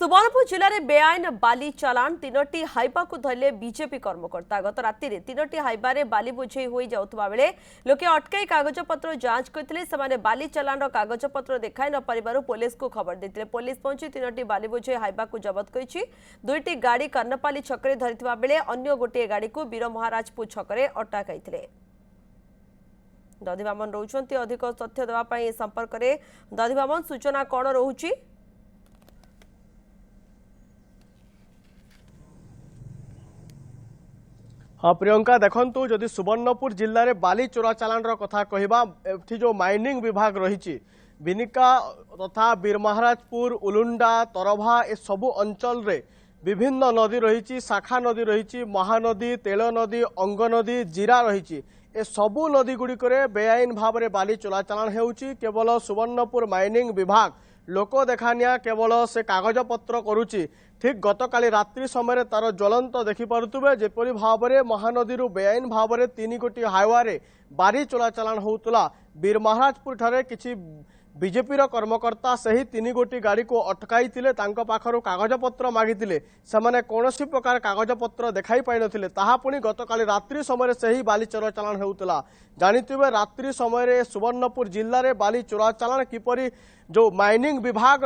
सुवर्णपुर जिले में बेआईन बाली चालाण तीनोटी हाइबा को धरले बीजेपी कर्मकर्ता। गत राति तीनोटी हाइबारे बाली बोझे हो जाउथबा बेले लोके अटकाई कागजपत्र जांच करथिले। सेमाने बाली चालाण कागजपत्र देखाई न पारिबारु पुलिस को खबर देथिले। पुलिस पहुंची तीनोटी बाली बोझे हाइबा को जबत करिछि। दुईटी गाड़ी कर्णपाली छकरे धरिथिबा बेले अन्य गोटे गाड़ी को वीर महाराजपुर छकरे अटकाइथिले। दधिबामन रोचंती अधिक तथ्य देवा पई संपर्क रे दधिबामन सूचना कोन रहूची? हाँ प्रियंका देखु जदि सुवर्णपुर जिले में बाली चोरा चालाण कथा कहवा एठी जो माइनिंग विभाग रही बिनिका तथा वीर महाराजपुर उलुंडा तरभा ए सबु अंचल रे विभिन्न नदी रही शाखा नदी रही महानदी तेल नदी अंग नदी जीरा रही ए सबु नदी गुड़िक बेआईन भाव में बाली चोरा चालाण होउची। केवल सुवर्णपुर माइनिंग विभाग लोक देखानिया केवल से कागज पत्र करुची। ठीक गतकाली रात्रि समय तार ज्वलंत देखिपे जेपरी भाव में महानदी बेआईन भाव में 3 गोटी हाईवे बारी चोरा चालाण होउतला। वीर महाराजपुर ठारे किछि बीजेपी कर्मकर्ता सही 3 गोटी गाड़ी को अटकाई पाखर कागज पत्र मागिथिले। सेमाने कौनसी प्रकार कागज पत्र देखाई पाई नथिले। ताहा पुणी गतकाली रात्रि समय से ही बाली चोरा चालाण होउतला। जानिथिबे रात्रि समय सुवर्णपुर जिले में बाली चोरा चालाण किपरि जो माइनिंग विभाग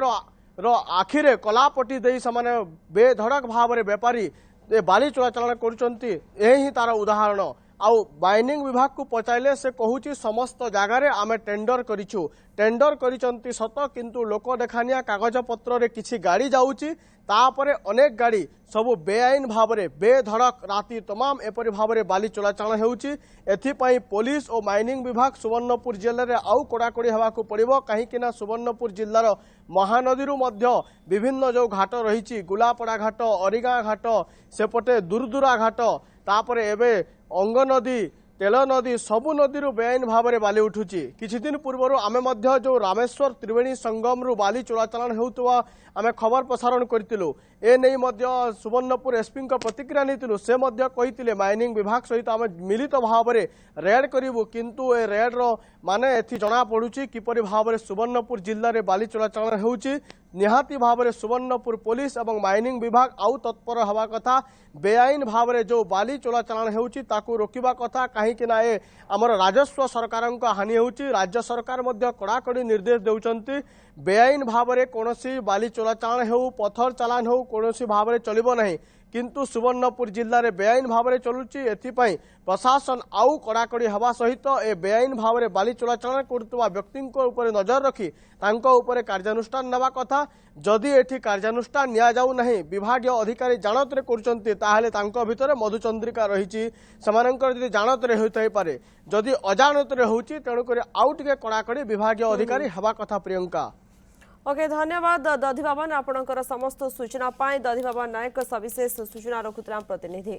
रो आखिरे कलापटी दे समाने बेधड़क भाव में बेपारी बाली चोरा चालाण करुचंती। यही तार उदाहरण। आउ माइनिंग विभाग को पचाइले से कहूची समस्त जगार आमे टेंडर करिछु। टेंडर करिचंती सत किंतु लोक देखानिया कागज पत्र रे किछि गाड़ी जाउची तापरे अनेक गाड़ी सबु बेआईन भाव में बेधड़क राति तमाम एपरी भाव में बाली चोरा चालाण होउची। एथिपाई पुलिस और माइनिंग विभाग सुवर्णपुर जिले में आउ कड़ाकड़ी होगाकू पड़िबो। कहीं सुवर्णपुर जिलार महानदी मध्य विभिन्न जो घाट रही गुलापड़ा घाट अरिगा घाट सेपटे दुरदुरा घाट तापरे एबे अंग नदी तेल नदी सबु नदी बेआईन भाव में बाली उठुची। किछि दिन पूर्व आमे मध्य जो रामेश्वर त्रिवेणी संगम रु बाली चोरा चालाण होउतवा आमे खबर प्रसारण करथिलु। ए नै मध्य सुवर्णपुर एसपी को प्रतिक्रिया नैतिलु। से मध्य कहिथिले माइनिंग विभाग सहित आमे मिलित भाव में रेड करिवु। किंतु ए रेड रो माने एथि जणा पडुची किपरि भाव में सुवर्णपुर जिल्ला रे बाली चोरा चालाण होउची। निहाती भाव में सुवर्णपुर पुलिस और माइनिंग विभाग आउ तत्पर हवा कथा। बेआईन भाव में जो बाली चोरा चालाण होउची ताकू रोकिबा कथा। कहीं ना ए आमर राजस्व सरकार हानि होउची। राज्य सरकार मध्य कड़ाकड़ी निर्देश देउचंती। बेआईन भाव में कोनोसी बाली चोरा चालाण हो पत्थर चालाण हो कोनोसी भाव में चलिबो नहीं। किंतु सुवर्णपुर जिले में बेआईन भाव में चलुची। एथिपाई प्रशासन आउ कड़ाकड़ी हवा सहित ए बेआईन भाव में बाली चोरा चालाण करुवा व्यक्ति नजर रखी तांको उपरे कार्यानुष्ठान नेबा कथा। जदि एठी कार्यानुष्ठान निया जाउ नहीं विभागीय अधिकारी जानतरे करुचंती ताहाले तांको भितरे मधुचंद्रिका रहिची। समानंकर जदि जानतरे होइथाइ पारे जदि अजानतरे होउची तेणु करे आउ टिके कड़ाकड़ी विभागीय अधिकारी हवा कथा। प्रियंका ओके धन्यवाद दधिबाबन आपणकर समस्त सूचना पाई। दधिबाबन नायक सविशेष सूचना रखुतरा प्रतिनिधि।